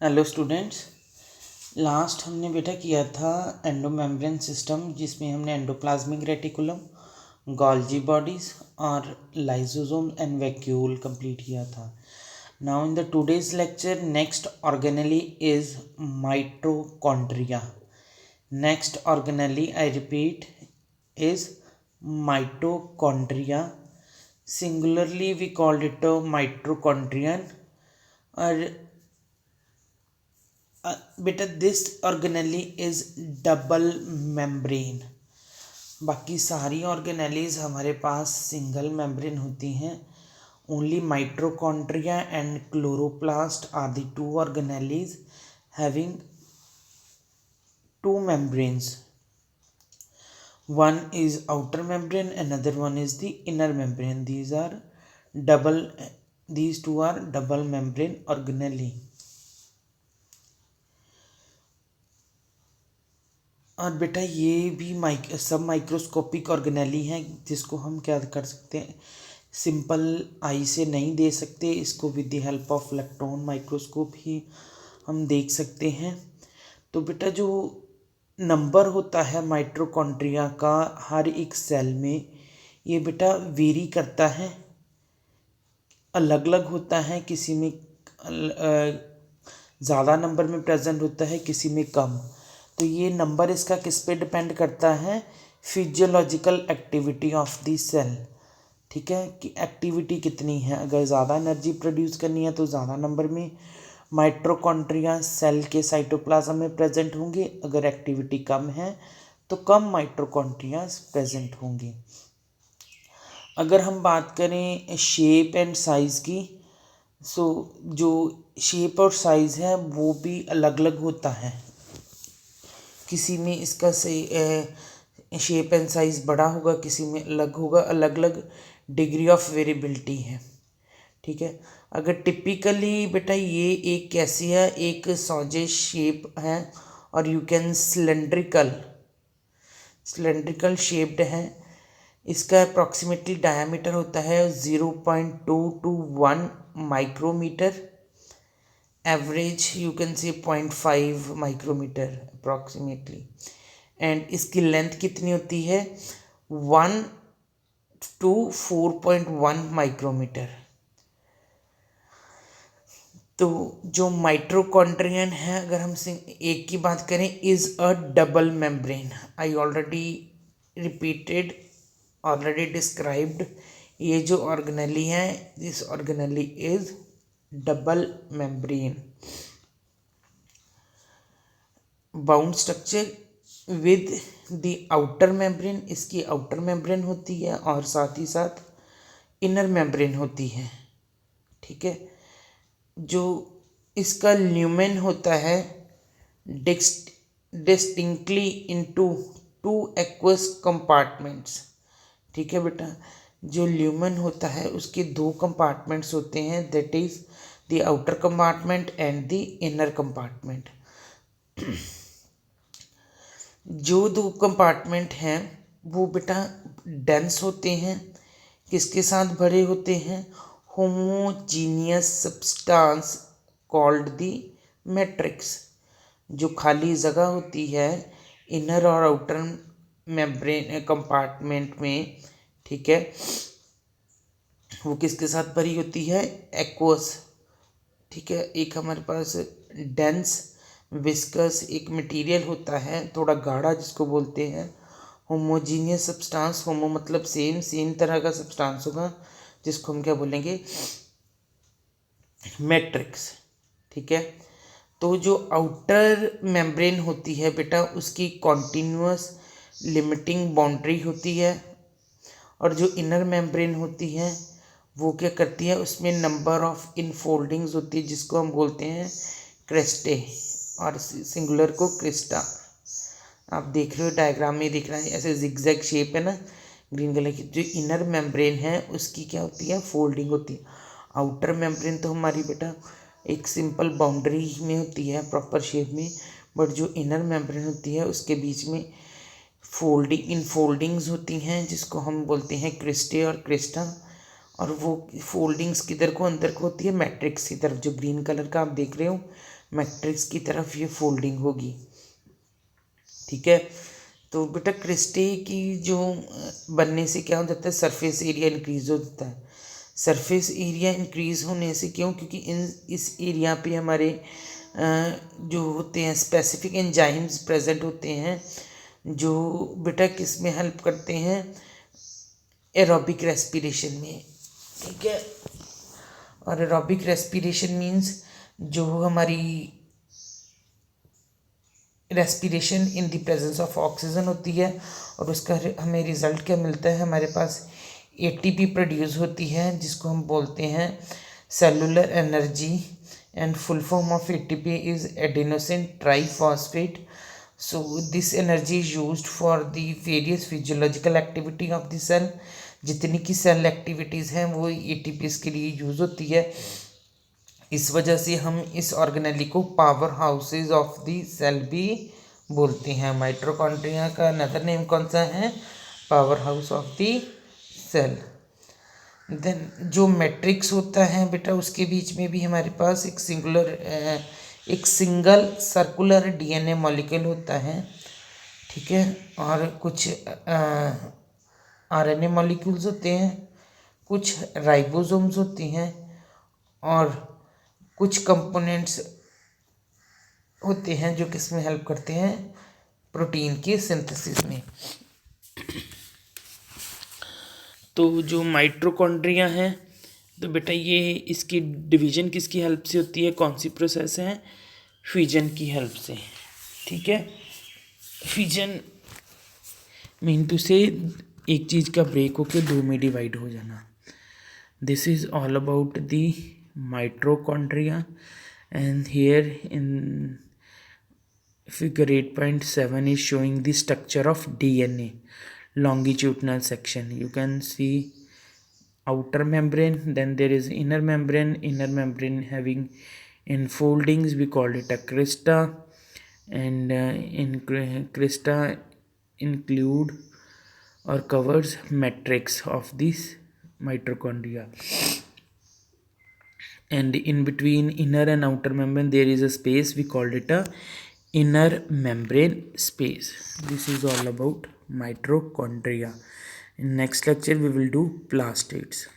Hello students. Last हमने बेटा किया था एंडोमेम्ब्रेन सिस्टम, जिसमें हमने एंडोप्लाज्मिक रेटिकुलम, गोल्जी बॉडीज और लाइसोसोम एंड वैक्यूल कंप्लीट किया था। Now in the today's lecture next organelle is mitochondria. Next organelle, I repeat, is mitochondria. Singularly we called it a mitochondrion. और बेटा this organelle is double membrane. बाकी सारी organelles हमारे पास single membrane होती हैं. Only mitochondria and chloroplast are the two organelles having two membranes. One is outer membrane, another one is the inner membrane. These two are double membrane organelle. और बेटा ये भी सब माइक्रोस्कोपिक ऑर्गेनेली हैं, जिसको हम क्या कर सकते हैं, सिंपल आई से नहीं दे सकते, इसको with the help of electron microscope ही हम देख सकते हैं. तो बेटा जो नंबर होता है माइटोकॉन्ड्रिया का हर एक सेल में, ये बेटा वेरी करता है, अलग अलग होता है. किसी में ज़्यादा नंबर में प्रेजेंट होता है, किसी में कम. तो ये नंबर इसका किस पे डिपेंड करता है, physiological activity of the cell. ठीक है, कि एक्टिविटी कितनी है. अगर ज़्यादा एनर्जी प्रोड्यूस करनी है तो ज़्यादा नंबर में माइटोकॉन्ड्रिया सेल के साइटोप्लाज्म में प्रेजेंट होंगे. अगर एक्टिविटी कम है तो कम माइटोकॉन्ड्रिया प्रेजेंट होंगे. अगर हम बात करें शेप एंड साइज़ की, सो जो शेप और साइज़ है वो भी अलग अलग होता है. किसी में इसका शेप एंड साइज़ बड़ा होगा, किसी में अलग होगा. अलग अलग डिग्री ऑफ वेरिएबिलिटी है. ठीक है, अगर टिपिकली बेटा ये एक कैसी है, एक सॉजेस शेप है और यू कैन सिलेंड्रिकल शेप्ड है. इसका अप्रॉक्सीमेटली डायमीटर होता है 0.2 to 1 micrometre. Average you can say 0.5 micrometre approximately. And इसकी लेंथ कितनी होती है, 1 to 4.1 माइक्रोमीटर. तो जो माइटोकॉन्ड्रियन है, अगर हम एक की बात करें, is a double membrane. I already described. ये जो ऑर्गेनेली है, this organelle is double membrane. Bound structure with the outer membrane. इसकी आउटर मेम्ब्रेन होती है और साथ ही साथ इनर मेम्ब्रेन होती है. ठीक है, जो इसका ल्यूमेन होता है डिस्टिंक्टली इनटू 2 एक्वस कंपार्टमेंट्स. ठीक है बेटा, जो ल्यूमेन होता है उसके 2 कंपार्टमेंट्स होते हैं, that is the outer compartment and the inner compartment. जो 2 कंपार्टमेंट हैं वो बेटा डेंस होते हैं. किसके साथ भरे होते हैं, homogeneous substance called the matrix. जो खाली जगह होती है इनर और आउटर मेम्ब्रेन कंपार्टमेंट में, ठीक है, वो किसके साथ भरी होती है, एक्वस. ठीक है, एक हमारे पास डेंस विस्कस एक मटेरियल होता है, थोड़ा गाढ़ा, जिसको बोलते हैं होमोजीनियस सब्सटेंस. होमो मतलब सेम तरह का सब्सटेंस होगा, जिसको हम क्या बोलेंगे, मैट्रिक्स. ठीक है, तो जो आउटर मेम्ब्रेन होती है बेटा, उसकी कॉन्टिन्यूस लिमिटिंग बाउंड्री होती है. और जो इनर मेम्ब्रेन होती है वो क्या करती है, उसमें नंबर ऑफ इनफोल्डिंग्स होती है, जिसको हम बोलते हैं क्रेस्टे, और सिंगुलर को क्रिस्टा. आप देख रहे हो डायग्राम में दिख रहा है, ऐसे जिगजैग शेप है ना ग्रीन कलर की. जो इनर मेम्ब्रेन है उसकी क्या होती है, फोल्डिंग होती है. आउटर मेम्ब्रेन तो हमारी बेटा एक सिंपल बाउंड्री में होती है, प्रॉपर शेप में. बट जो इनर मेम्ब्रेन होती है उसके बीच में इनफोल्डिंग्स होती हैं, जिसको हम बोलते हैं क्रिस्टे और क्रिस्टा. और वो फोल्डिंग्स किधर को, अंदर को होती है मैट्रिक्स की तरफ. जो ग्रीन कलर का आप देख रहे हो मैट्रिक्स की तरफ ये फोल्डिंग होगी। ठीक है, तो बेटा क्रिस्टे की जो बनने से क्या हो जाता है, सरफेस एरिया इंक्रीज हो जाता है। सरफेस एरिया इंक्रीज होने से क्यों, क्योंकि इस एरिया पे हमारे जो होते हैं स्पेसिफिक एंजाइम्स प्रेजेंट होते हैं, जो बेटा किस में हेल्प करते हैं, एरोबिक रेस्पिरेशन में। ठीक है, और एरोबिक रेस्पिरेशन मीन्स जो हमारी respiration in the presence of oxygen होती है, और उसका हमें रिजल्ट क्या मिलता है, हमारे पास एटीपी प्रोड्यूस होती है, जिसको हम बोलते हैं cellular energy, and full form of ATP is adenosine triphosphate. So this energy is used for the various physiological activity of the cell. जितनी की सेल एक्टिविटीज़ हैं वो एटीपी के लिए यूज़ होती है। इस वजह से हम इस ऑर्गेनेली को power houses of the cell भी बोलते हैं। माइटोकॉन्ड्रिया का अनदर नेम कौन सा है, power house of the cell. Then जो मैट्रिक्स होता है बेटा, उसके बीच में भी हमारे पास एक सिंगल सर्कुलर डीएनए मॉलिक्यूल होता है। ठीक है, और कुछ आरएनए मॉलिक्यूल्स होते हैं, कुछ राइबोसोम्स होती हैं, और कुछ कंपोनेंट्स होते हैं जो किस में हेल्प करते हैं, प्रोटीन की सिंथेसिस में। तो जो माइटोकॉन्ड्रिया है, तो बेटा ये इसकी डिवीज़न किसकी हेल्प से होती है, कौन सी प्रोसेस है, फ्यूजन की हेल्प से। ठीक है, फ्यूजन मीन टू से एक चीज़ का ब्रेक होकर दो में डिवाइड हो जाना। This is all about the mitochondria, and here in figure 8.7 is showing the structure of DNA longitudinal section. You can see outer membrane, then there is inner membrane having enfoldings, we call it a crista, and in crista include or covers matrix of this mitochondria, and in between inner and outer membrane there is a space, we called it a inner membrane space. This is all about mitochondria. In next lecture we will do plastids.